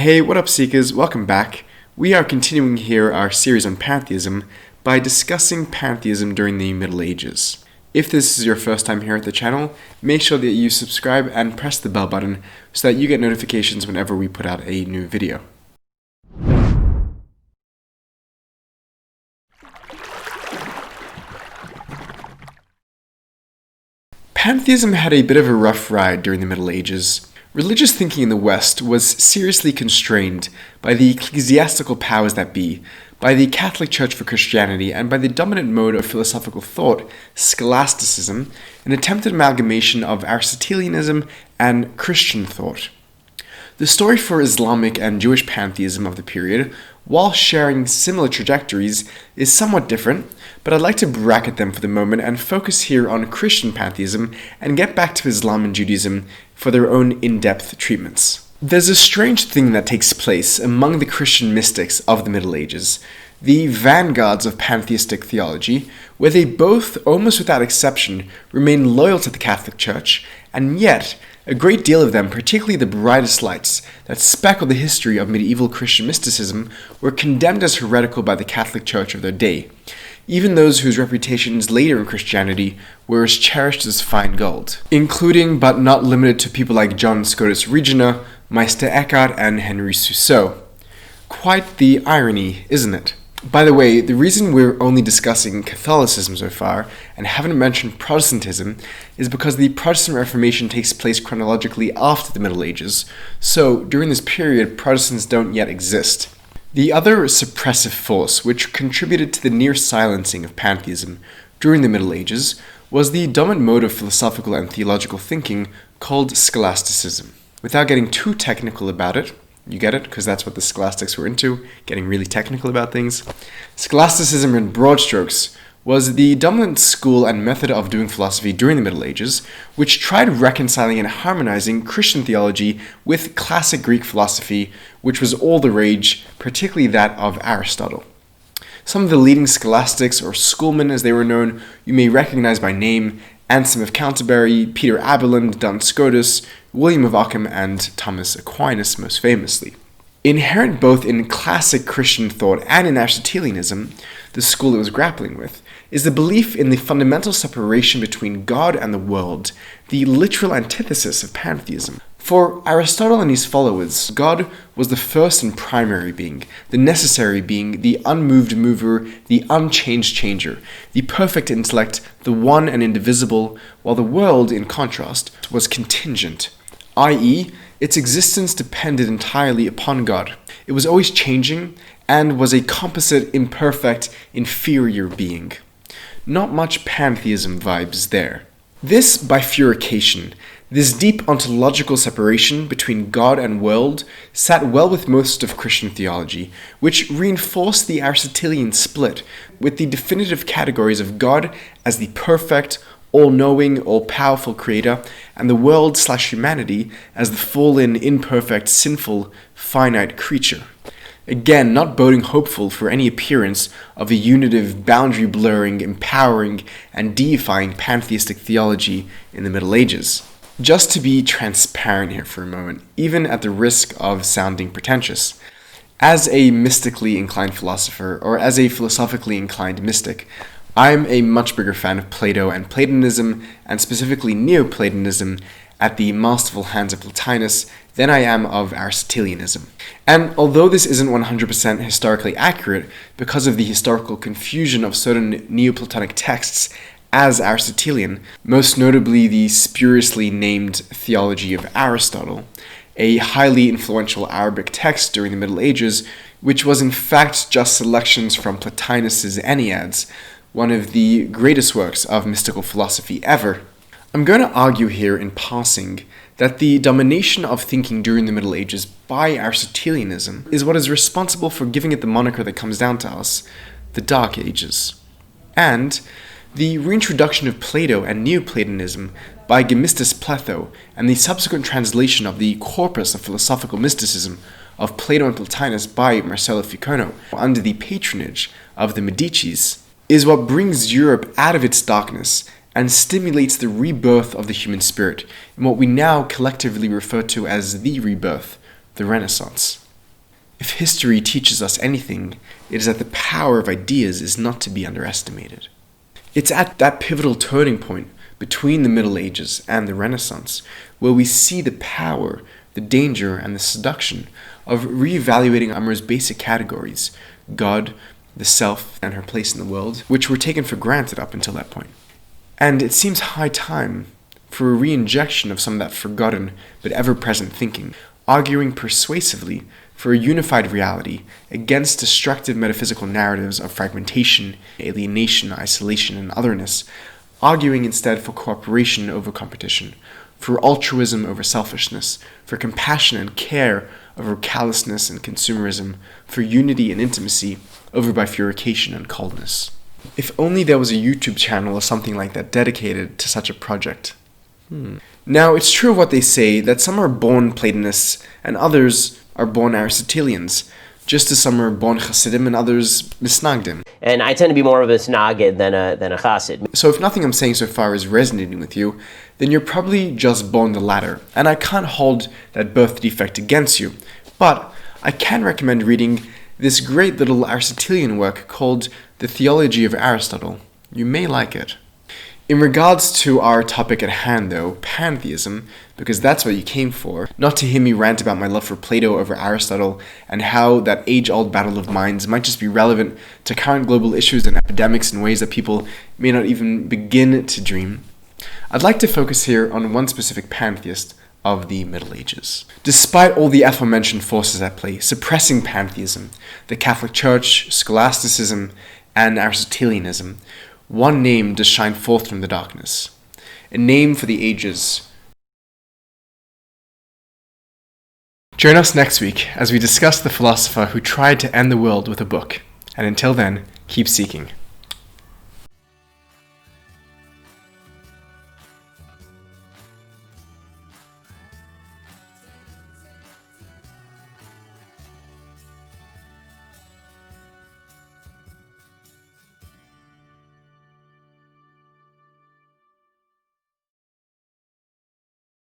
Hey, what up Seekers, welcome back. We are continuing here our series on Pantheism by discussing Pantheism during the Middle Ages. If this is your first time here at the channel, make sure that you subscribe and press the bell button so that you get notifications whenever we put out a new video. Pantheism had a bit of a rough ride during the Middle Ages. Religious thinking in the West was seriously constrained by the ecclesiastical powers that be, by the Catholic Church for Christianity, and by the dominant mode of philosophical thought, Scholasticism, an attempted amalgamation of Aristotelianism and Christian thought. The story for Islamic and Jewish pantheism of the period, while sharing similar trajectories, is somewhat different, but I'd like to bracket them for the moment and focus here on Christian pantheism and get back to Islam and Judaism for their own in-depth treatments. There's a strange thing that takes place among the Christian mystics of the Middle Ages, the vanguards of pantheistic theology, where they both, almost without exception, remain loyal to the Catholic Church, and yet a great deal of them, particularly the brightest lights that speckle the history of medieval Christian mysticism, were condemned as heretical by the Catholic Church of their day, even those whose reputations later in Christianity were as cherished as fine gold, including but not limited to people like John Scotus Regina, Meister Eckhart, and Henry Suso. Quite the irony, isn't it? By the way, the reason we're only discussing Catholicism so far and haven't mentioned Protestantism is because the Protestant Reformation takes place chronologically after the Middle Ages, so during this period Protestants don't yet exist. The other suppressive force which contributed to the near silencing of pantheism during the Middle Ages was the dominant mode of philosophical and theological thinking called Scholasticism. Without getting too technical about it, you get it, because that's what the scholastics were into, getting really technical about things. Scholasticism, in broad strokes, was the dominant school and method of doing philosophy during the Middle Ages, which tried reconciling and harmonizing Christian theology with classic Greek philosophy, which was all the rage, particularly that of Aristotle. Some of the leading scholastics, or schoolmen as they were known, you may recognize by name: Anselm of Canterbury, Peter Abelard, Duns Scotus, William of Ockham, and Thomas Aquinas most famously. Inherent both in classic Christian thought and in Aristotelianism, the school it was grappling with, is the belief in the fundamental separation between God and the world, the literal antithesis of pantheism. For Aristotle and his followers, God was the first and primary being, the necessary being, the unmoved mover, the unchanged changer, the perfect intellect, the one and indivisible, while the world, in contrast, was contingent, i.e., its existence depended entirely upon God. It was always changing and was a composite, imperfect, inferior being. Not much pantheism vibes there. This bifurcation, this deep ontological separation between God and world, sat well with most of Christian theology, which reinforced the Aristotelian split with the definitive categories of God as the perfect, all-knowing, all-powerful creator, and the world/humanity as the fallen, imperfect, sinful, finite creature. Again, not boding hopeful for any appearance of a unitive, boundary-blurring, empowering, and deifying pantheistic theology in the Middle Ages. Just to be transparent here for a moment, even at the risk of sounding pretentious, as a mystically inclined philosopher, or as a philosophically inclined mystic, I'm a much bigger fan of Plato and Platonism, and specifically Neoplatonism, at the masterful hands of Plotinus, than I am of Aristotelianism. And although this isn't 100% historically accurate, because of the historical confusion of certain Neoplatonic texts as Aristotelian, most notably the spuriously named Theology of Aristotle, a highly influential Arabic text during the Middle Ages, which was in fact just selections from Plotinus's Enneads, one of the greatest works of mystical philosophy ever. I'm going to argue here in passing that the domination of thinking during the Middle Ages by Aristotelianism is what is responsible for giving it the moniker that comes down to us, the Dark Ages. And the reintroduction of Plato and Neoplatonism by Gemistus Plato and the subsequent translation of the corpus of philosophical mysticism of Plato and Plotinus by Marcello Ficino under the patronage of the Medicis is what brings Europe out of its darkness and stimulates the rebirth of the human spirit in what we now collectively refer to as the rebirth, the Renaissance. If history teaches us anything, it is that the power of ideas is not to be underestimated. It's at that pivotal turning point between the Middle Ages and the Renaissance where we see the power, the danger, and the seduction of reevaluating our most basic categories, God, the self, and her place in the world, which were taken for granted up until that point. And it seems high time for a re-injection of some of that forgotten but ever-present thinking, arguing persuasively for a unified reality against destructive metaphysical narratives of fragmentation, alienation, isolation, and otherness, arguing instead for cooperation over competition, for altruism over selfishness, for compassion and care over callousness and consumerism, for unity and intimacy over bifurcation and coldness. If only there was a YouTube channel or something like that dedicated to such a project. Now, it's true of what they say that some are born Platonists and others are born Aristotelians, just as some are born Hasidim and others Misnagdim. And I tend to be more of a Snagid than a Chassid. So if nothing I'm saying so far is resonating with you, then you're probably just born the latter, and I can't hold that birth defect against you. But I can recommend reading this great little Aristotelian work called The Theology of Aristotle. You may like it. In regards to our topic at hand, though, pantheism, because that's what you came for, not to hear me rant about my love for Plato over Aristotle and how that age-old battle of minds might just be relevant to current global issues and epidemics in ways that people may not even begin to dream, I'd like to focus here on one specific pantheist of the Middle Ages. Despite all the aforementioned forces at play, suppressing pantheism, the Catholic Church, Scholasticism, and Aristotelianism, one name does shine forth from the darkness, a name for the ages. Join us next week as we discuss the philosopher who tried to end the world with a book, and until then, keep seeking.